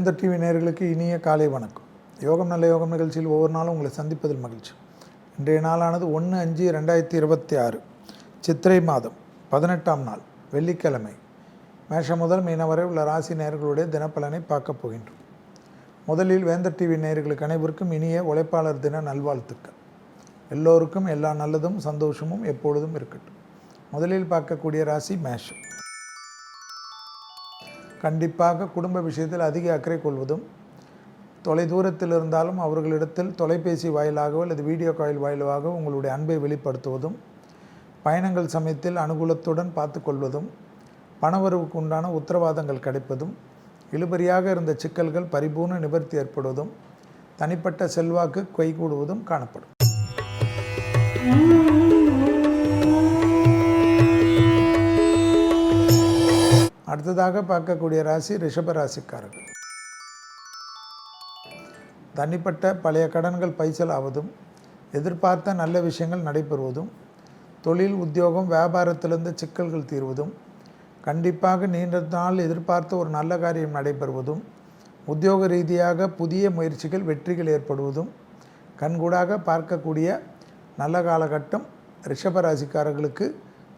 வேந்தர் டிவி நேயர்களுக்கு இனிய காலை வணக்கம். யோகம் நல்ல யோகம் நிகழ்ச்சியில் ஒவ்வொரு நாளும் உங்களை சந்திப்பதில் மகிழ்ச்சி. இன்றைய நாளானது 1/5/2026 சித்திரை மாதம் 18ஆம் நாள் வெள்ளிக்கிழமை. மேஷம் முதல் மீன வரை உள்ள ராசி நேயர்களுடைய தினப்பலனை பார்க்க போகின்றோம். முதலில் வேந்தர் டிவி நேயர்களுக்கு அனைவருக்கும் இனிய உழைப்பாளர் தின நல்வாழ்த்துக்கள். எல்லோருக்கும் எல்லா நல்லதும் சந்தோஷமும் எப்பொழுதும் இருக்கட்டும். முதலில் பார்க்கக்கூடிய ராசி மேஷம். கண்டிப்பாக குடும்ப விஷயத்தில் அதிக அக்கறை கொள்வதும், தொலைதூரத்தில் இருந்தாலும் அவர்களிடத்தில் தொலைபேசி வாயிலாகவோ அல்லது வீடியோ கால் வாயிலாக உங்களுடைய அன்பை வெளிப்படுத்துவதும், பயணங்கள் சமயத்தில் அனுகூலத்துடன் பார்த்து கொள்வதும், பணவரவுக்கு உண்டான உத்தரவாதங்கள் கிடைப்பதும், இழுபறியாக இருந்த சிக்கல்கள் பரிபூர்ண நிவர்த்தி ஏற்படுவதும், தனிப்பட்ட செல்வாக்கு கைகூடுவதும் காணப்படும். அடுத்ததாக பார்க்கக்கூடிய ராசி ரிஷப ராசிக்காரர்கள். தனிப்பட்ட பழைய கடன்கள் பைசல் ஆவதும், எதிர்பார்த்த நல்ல விஷயங்கள் நடைபெறுவதும், தொழில் உத்தியோகம் வியாபாரத்திலிருந்து சிக்கல்கள் தீர்வதும், கண்டிப்பாக நீண்ட நாள் எதிர்பார்த்த ஒரு நல்ல காரியம் நடைபெறுவதும், உத்தியோக ரீதியாக புதிய முயற்சிகள் வெற்றிகள் ஏற்படுவதும் கண்கூடாக பார்க்கக்கூடிய நல்ல காலகட்டம் ரிஷப ராசிக்காரர்களுக்கு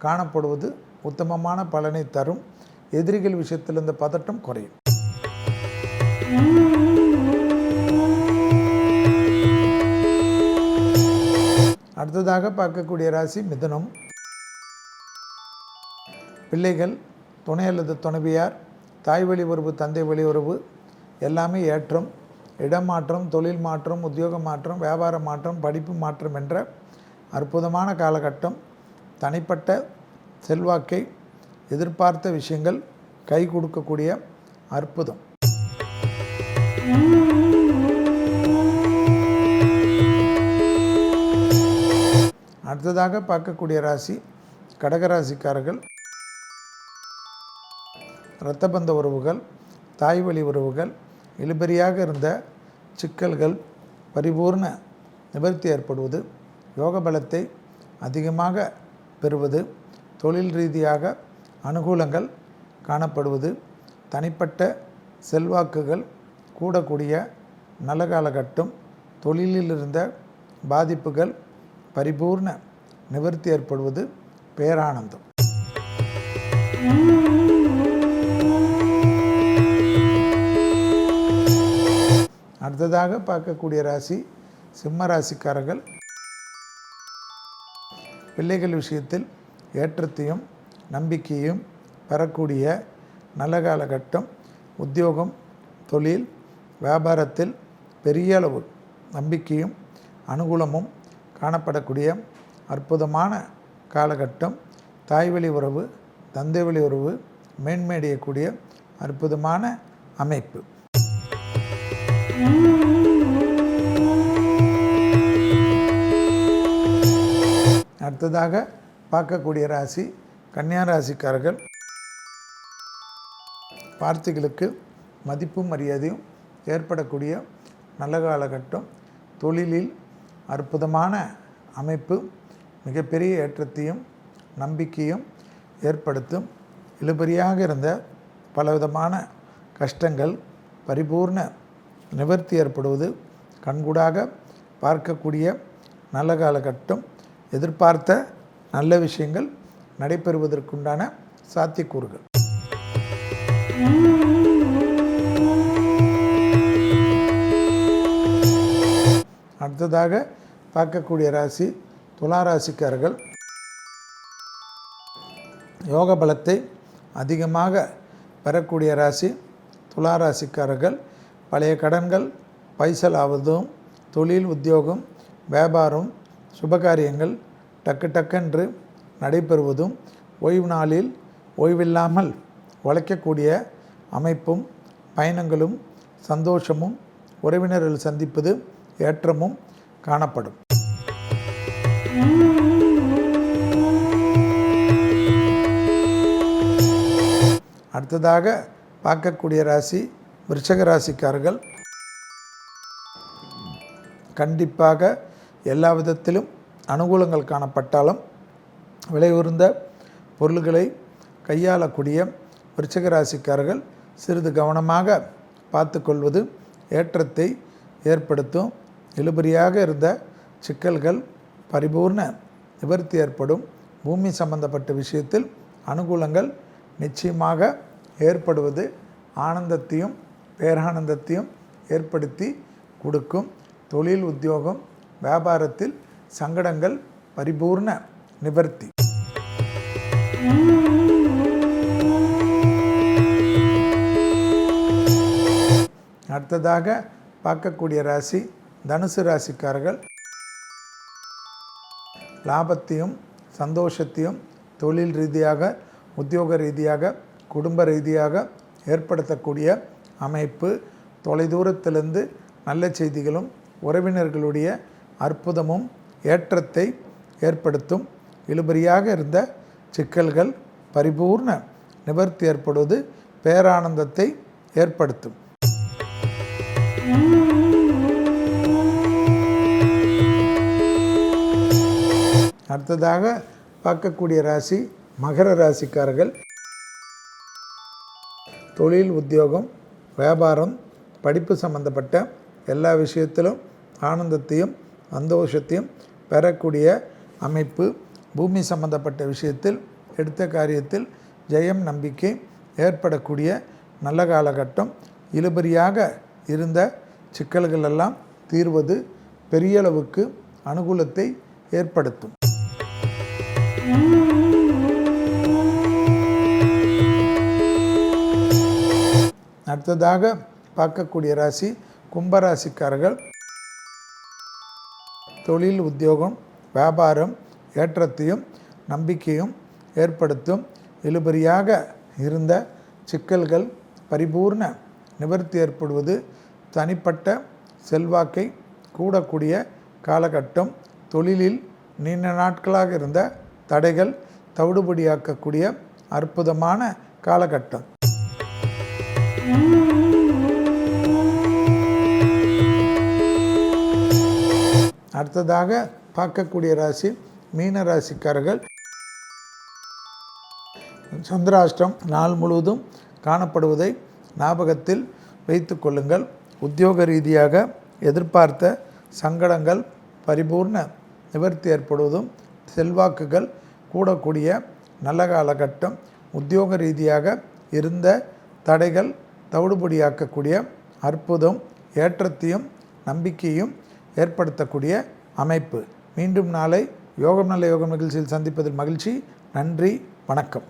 காணப்படுவது உத்தமமான பலனை தரும். எதிரிகள் விஷயத்தில் இந்த பதட்டம் குறையும். அடுத்ததாக பார்க்கக்கூடிய ராசி மிதுனம். பிள்ளைகள், துணை அல்லது துணைவியார், தாய் வழி உறவு, தந்தை வழி உறவு எல்லாமே ஏற்றம். இடமாற்றம், தொழில் மாற்றம், உத்தியோக மாற்றம், வியாபார மாற்றம், படிப்பு மாற்றம் என்ற அற்புதமான காலகட்டம். தனிப்பட்ட செல்வாக்கை எதிர்பார்த்த விஷயங்கள் கை கொடுக்கக்கூடிய அற்புதம். அடுத்ததாக பார்க்கக்கூடிய ராசி கடகராசிக்காரர்கள். இரத்தபந்த உறவுகள், தாய் வழி உறவுகள், இழுபறியாக இருந்த சிக்கல்கள் பரிபூர்ண நிவர்த்தி ஏற்படுவது, யோக பலத்தை அதிகமாக பெறுவது, தொழில் ரீதியாக அனுகூலங்கள் காணப்படுவது, தனிப்பட்ட செல்வாக்குகள் கூடக்கூடிய நல்ல காலகட்டம். தொழிலில் இருந்த பாதிப்புகள் பரிபூர்ண நிவர்த்தி ஏற்படுவது பேரானந்தம். அடுத்ததாக பார்க்கக்கூடிய ராசி சிம்ம ராசிக்காரர்கள். பிள்ளைகள் விஷயத்தில் ஏற்றத்தையும் நம்பிக்கையும் பெறக்கூடிய நல்ல காலகட்டம். உத்தியோகம், தொழில், வியாபாரத்தில் பெரிய அளவு நம்பிக்கையும் அனுகூலமும் காணப்படக்கூடிய அற்புதமான காலகட்டம். தாய் வழி உறவு, தந்தை வழி உறவு மேன்மையடையக்கூடிய அற்புதமான அமைப்பு. அடுத்ததாக பார்க்கக்கூடிய ராசி கன்னியா ராசிக்காரர்கள். வார்த்தைகளுக்கு மதிப்பும் மரியாதையும் ஏற்படக்கூடிய நல்ல காலகட்டம். தொழிலில் அற்புதமான அமைப்பு மிகப்பெரிய ஏற்றத்தையும் நம்பிக்கையும் ஏற்படுத்தும். இழுபறியாக இருந்த பலவிதமான கஷ்டங்கள் பரிபூர்ண நிவர்த்தி ஏற்படுவது கண்கூடாக பார்க்கக்கூடிய நல்ல காலகட்டம். எதிர்பார்த்த நல்ல விஷயங்கள் நடைபெறுவதற்குண்டான சாத்தியக்கூறுகள். அடுத்ததாக பார்க்கக்கூடிய ராசி துலா ராசிக்காரர்கள். யோக பலத்தை அதிகமாக பெறக்கூடிய ராசி துலா ராசிக்காரர்கள். பழைய கடன்கள் பைசல் ஆவதும், தொழில் உத்தியோகம் வியாபாரம் சுபகாரியங்கள் டக்கென்று நடைபெறுவதும், ஓய்வு நாளில் ஓய்வில்லாமல் உழைக்கக்கூடிய அமைப்பும், பயணங்களும் சந்தோஷமும், உறவினர்கள் சந்திப்பது ஏற்றமும் காணப்படும். அடுத்ததாக பார்க்கக்கூடிய ராசி விருச்சிக ராசிக்காரர்கள். கண்டிப்பாக எல்லா விதத்திலும் அனுகூலங்கள் காணப்பட்டாலும் விலை உயர்ந்த பொருள்களை கையாளக்கூடிய விருச்சிக ராசிக்காரர்கள் சிறிது கவனமாக பார்த்துக்கொள்வது ஏற்றத்தை ஏற்படுத்தும். இழுபறியாக இருந்த சிக்கல்கள் பரிபூர்ண நிவர்த்தி ஏற்படும். பூமி சம்பந்தப்பட்ட விஷயத்தில் அனுகூலங்கள் நிச்சயமாக ஏற்படுவது ஆனந்தத்தையும் பேரானந்தத்தையும் ஏற்படுத்தி கொடுக்கும். தொழில் உத்தியோகம் வியாபாரத்தில் சங்கடங்கள் பரிபூர்ண நிவர்த்தி. அடுத்ததாக பார்க்கக்கூடிய ராசி தனுசு ராசிக்காரர்கள். லாபத்தையும் சந்தோஷத்தையும் தொழில் ரீதியாக உத்தியோக ரீதியாக குடும்ப ரீதியாக ஏற்படுத்தக்கூடிய அமைப்பு. தொலைதூரத்திலிருந்து நல்ல செய்திகளும் உறவினர்களுடைய அற்புதமும் ஏற்றத்தை ஏற்படுத்தும். இழுபறியாக இருந்த சிக்கல்கள் பரிபூர்ண நிவர்த்தி ஏற்படுவது பேரானந்தத்தை ஏற்படுத்தும். அடுத்ததாக பார்க்கக்கூடிய ராசி மகர ராசிக்காரர்கள். தொழில் உத்தியோகம் வியாபாரம் படிப்பு சம்பந்தப்பட்ட எல்லா விஷயத்திலும் ஆனந்தத்தையும் சந்தோஷத்தையும் பெறக்கூடிய அமைப்பு. பூமி சம்பந்தப்பட்ட விஷயத்தில் எடுத்த காரியத்தில் ஜெயம் நம்பிக்கை ஏற்படக்கூடிய நல்ல காலகட்டம். இழுபறியாக இருந்த சிக்கல்கள் எல்லாம் தீர்வது பெரிய அளவுக்கு அனுகூலத்தை ஏற்படுத்தும். அடுத்ததாக பார்க்கக்கூடிய ராசி கும்பராசிக்காரர்கள். தொழில் உத்தியோகம் வியாபாரம் ஏற்றத்தையும் நம்பிக்கையும் ஏற்படுத்தும். இழுபறியாக இருந்த சிக்கல்கள் பரிபூர்ண நிவர்த்தி ஏற்படுவது தனிப்பட்ட செல்வாக்கை கூடக்கூடிய காலகட்டம். தொழிலில் நீண்ட நாட்களாக இருந்த தடைகள் தவிடுபடியாக்கக்கூடிய அற்புதமான காலகட்டம். அடுத்ததாக பார்க்கக்கூடிய ராசி மீன ராசிக்காரர்கள். சந்திராஷ்டம் நாள் முழுவதும் காணப்படுவதை ஞாபகத்தில் வைத்து கொள்ளுங்கள். உத்தியோக ரீதியாக எதிர்பார்த்த சங்கடங்கள் பரிபூர்ண நிவர்த்தி ஏற்படுவதும் செல்வாக்குகள் கூடக்கூடிய நல்ல காலகட்டம். உத்தியோக ரீதியாக இருந்த தடைகள் தவிடுபடியாக்கக்கூடிய அற்புதம் ஏற்றத்தையும் நம்பிக்கையும் ஏற்படுத்தக்கூடிய அமைப்பு. மீண்டும் நாளை யோகம் நல்ல யோகம் நிகழ்ச்சியில் சந்திப்பதில் மகிழ்ச்சி. நன்றி, வணக்கம்.